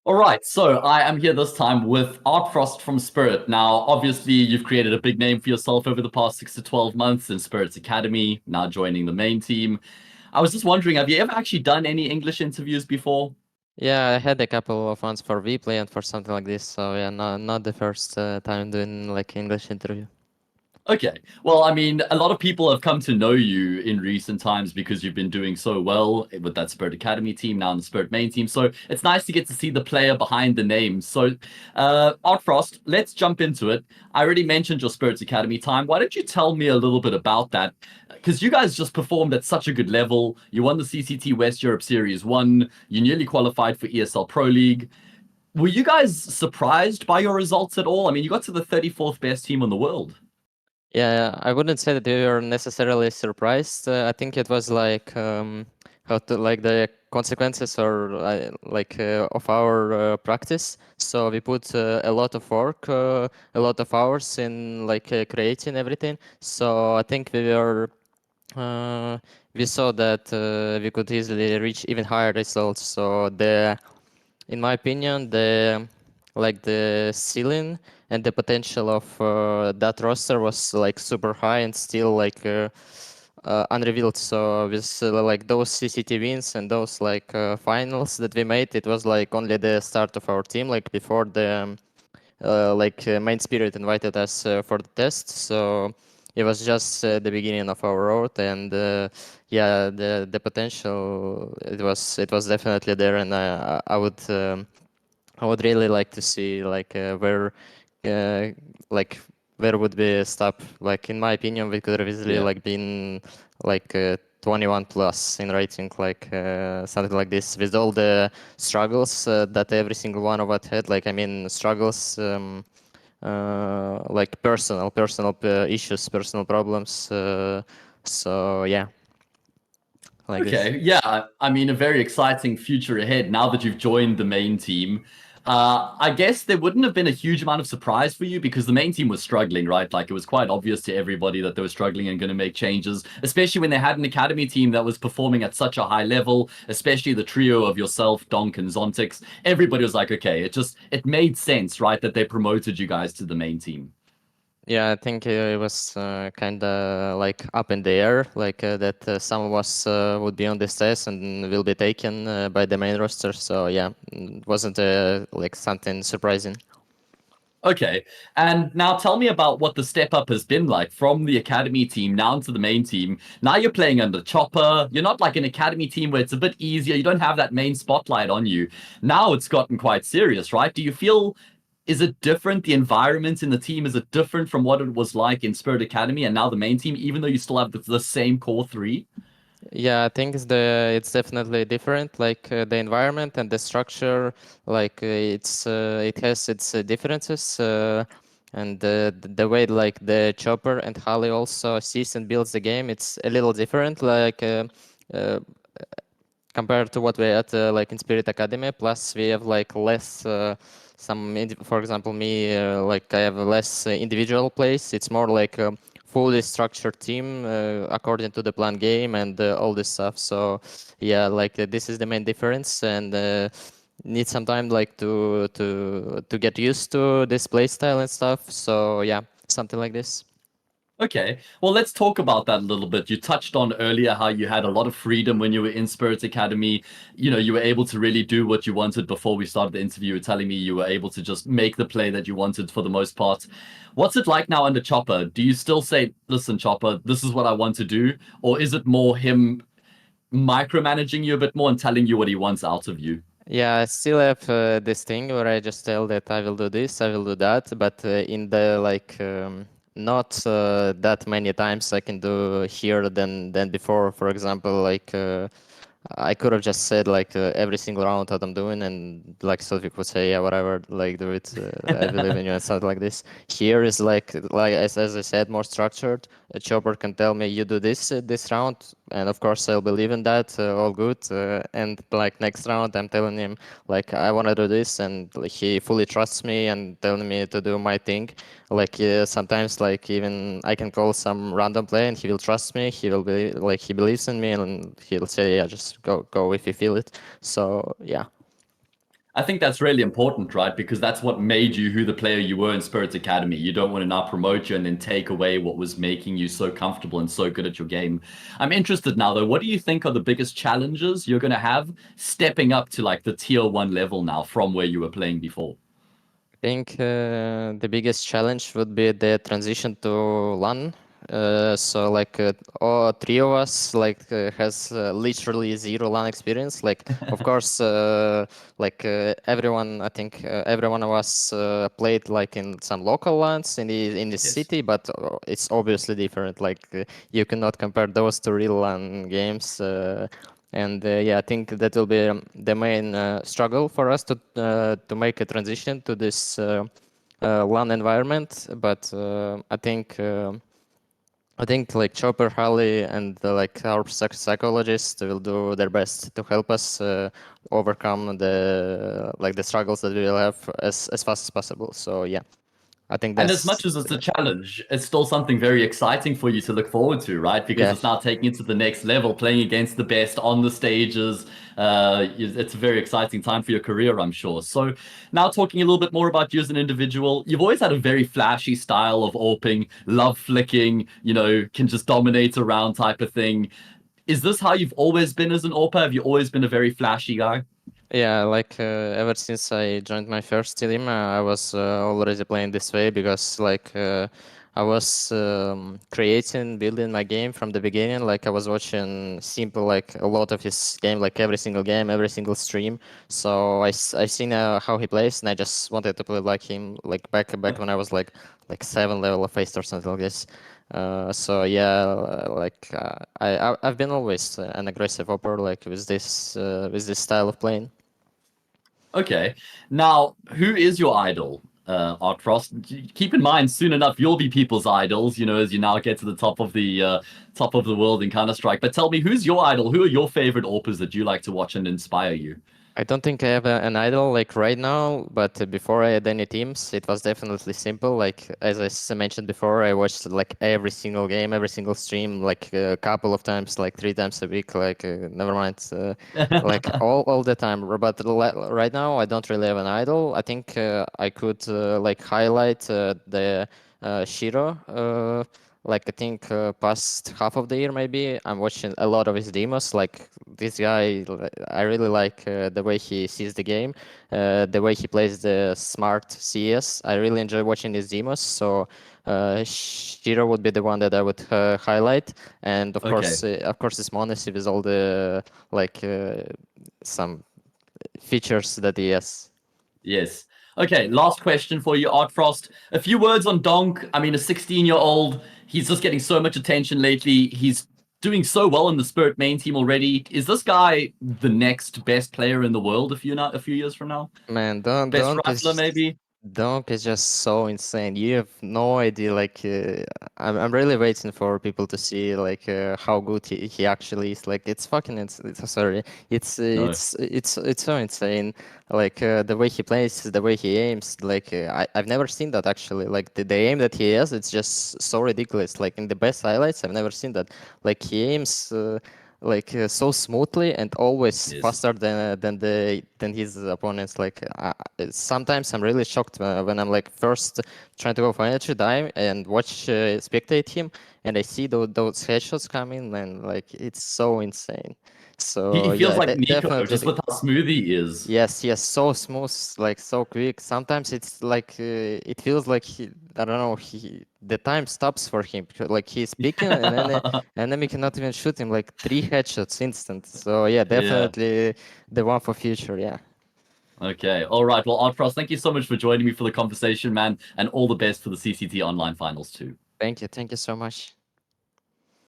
All right, so I am here this time with ArtFrost from Spirit. Now, obviously, you've created a big name for yourself over the past 6 to 12 months in Spirit's Academy, now joining the main team. I was just wondering, have you ever actually done any English interviews before? Yeah, I had a couple of ones for Vplay and for something like this. So yeah, not the first time doing like English interview. Okay. Well, I mean, a lot of people have come to know you in recent times because you've been doing so well with that Spirit Academy team, now in the Spirit main team. So it's nice to get to see the player behind the name. So, Art Frost, let's jump into it. I already mentioned your Spirit Academy time. Why don't you tell me a little bit about that? Because you guys just performed at such a good level. You won the CCT West Europe Series 1. You nearly qualified for ESL Pro League. Were you guys surprised by your results at all? I mean, you got to the 34th best team in the world. Yeah, I wouldn't say that we were necessarily surprised. I think it was like how to like the consequences or of our practice. So we put a lot of work, a lot of hours in creating everything. So I think uh, we saw that we could easily reach even higher results. So in my opinion, the ceiling and the potential of that roster was like super high and still unrevealed. So with like those CCT wins and those finals that we made, it was like only the start of our team. Like before the main spirit invited us for the test, so it was just the beginning of our road. And yeah, the potential, it was definitely there. And I would really like to see uh, like where would we stop. Like in my opinion, we could have easily Yeah. been 21 plus in rating, something like this, with all the struggles that every single one of us had. Like I mean, struggles, like personal issues, personal problems. So yeah, like this. Okay, yeah. I mean, a very exciting future ahead now that you've joined the main team. I guess there wouldn't have been a huge amount of surprise for you because the main team was struggling, right? Like it was quite obvious to everybody that they were struggling and going to make changes, especially when they had an academy team that was performing at such a high level, especially the trio of yourself, Donk, and Zontix. Everybody was like, okay, it made sense, right, that they promoted you guys to the main team. Yeah, I think it was kind of like up in the air, that some of us would be on this test and will be taken by the main roster. So yeah, it wasn't like something surprising. Okay. And now tell me about what the step up has been like from the academy team now to the main team. Now you're playing under Chopper. You're not like an academy team where it's a bit easier. You don't have that main spotlight on you. Now it's gotten quite serious, right? Do you feel, is it different? The environment in the team, is it different from what it was like in Spirit Academy and now the main team, even though you still have the same core three? Yeah, I think it's definitely different. Like the environment and the structure, it has its differences, and the way like the Chopper and Holly also sees and builds the game, it's a little different. Uh, Compared to what we had like in Spirit Academy. Plus, we have like less for example, me, I have less individual plays. It's more like a fully structured team according to the plan game and all this stuff. So yeah, this is the main difference. And need some time to get used to this play style and stuff. So yeah, something like this. Okay, well, let's talk about that a little bit. You touched on earlier how you had a lot of freedom when you were in Spirit Academy. You know, you were able to really do what you wanted before we started the interview. You were telling me you were able to just make the play that you wanted for the most part. What's it like now under Chopper? Do you still say, listen, Chopper, this is what I want to do? Or is it more him micromanaging you a bit more and telling you what he wants out of you? Yeah, I still have this thing where I just tell that I will do this, I will do that, but in the not that many times I can do here than before. For example, I could have just said every single round what I'm doing, and like Sylvie would say, yeah, whatever, like do it. I believe in you and stuff like this. Here is as I said, more structured. A chopper can tell me you do this round, and of course I'll believe in that. All good. And like next round, I'm telling him like I want to do this, and like, he fully trusts me and telling me to do my thing. Sometimes even I can call some random play and he will trust me. He will be like he believes in me and he'll say, yeah, just go if you feel it. So yeah. I think that's really important, right? Because that's what made you who the player you were in Spirit Academy. You don't want to now promote you and then take away what was making you so comfortable and so good at your game. I'm interested now, though. What do you think are the biggest challenges you're going to have stepping up to like the tier one level now from where you were playing before? I think the biggest challenge would be the transition to LAN. So like all three of us has literally zero LAN experience. Like of course, everyone, I think every one of us played like in some local LANs in the Yes. city, but it's obviously different. Like you cannot compare those to real LAN games. And yeah, I think that will be the main struggle for us to make a transition to this LAN environment. But I think like Chopper, Harley, and like our psychologists will do their best to help us overcome the struggles that we will have as fast as possible. So yeah, I think And as that's much as it's a challenge, it's still something very exciting for you to look forward to, right? Because yeah. it's now taking it to the next level, playing against the best on the stages. It's a very exciting time for your career, I'm sure. So, now talking a little bit more about you as an individual, you've always had a very flashy style of AWPing, love flicking, can just dominate around type of thing. Is this how you've always been as an AWPer? Have you always been a very flashy guy? Yeah, like ever since I joined my first team, I was already playing this way because I was creating, building my game from the beginning. Like I was watching Simple like a lot of his game, like every single game, every single stream. So I seen how he plays, and I just wanted to play like him, like back when I was like 7 level of face or something like this. So yeah, I've been always an aggressive operator, like with this style of playing. Okay. Now, who is your idol, ArtFrost? Keep in mind, soon enough, you'll be people's idols, as you now get to the top of the world in Counter-Strike. But tell me, who's your idol? Who are your favorite AWPers that you like to watch and inspire you? I don't think I have an idol like right now, but before I had any teams, it was definitely simple. Like as mentioned before, I watched like every single game, every single stream, like a couple of times, like 3 times a week. Like never mind, like all the time. But right now, I don't really have an idol. I think I could like highlight the Shiro. Like I think past half of the year maybe I'm watching a lot of his demos. Like this guy, I really like the way he sees the game, the way he plays the smart CS. I really enjoy watching his demos. So Shiro would be the one that I would highlight, and Okay. of course, this Monesi with all the like some features that he has. Yes. Okay, last question for you, ArtFrost. A few words on Donk. I mean, a 16-year-old. He's just getting so much attention lately. He's doing so well in the Spirit main team already. Is this guy the next best player in the world a few years from now? Man, Best rifler, maybe? Donk is just so insane. You have no idea. Like, I'm really waiting for people to see like how good he actually is. Like, it's fucking. It's sorry. No. It's so insane. Like the way he plays, the way he aims. Like I've never seen that actually. Like the aim that he has, it's just so ridiculous. Like in the best highlights, I've never seen that. Like he aims. So smoothly and always Yes. faster than his opponents. Like sometimes I'm really shocked when I'm like first trying to go for energy dive and watch spectate him, and I see those headshots coming, and like it's so insane. He So feels yeah, like Nico, just definitely. with how smooth he is. Yes, yes, so smooth, like so quick. Sometimes it's like it feels like I don't know, the time stops for him. Like he's picking, and then enemy cannot even shoot him. Like 3 headshots instant. So yeah, Yeah. definitely the one for future. Yeah. Okay. All right. Well, ArtFrost, thank you so much for joining me for the conversation, man, and all the best for the CCT Online Finals too. Thank you so much.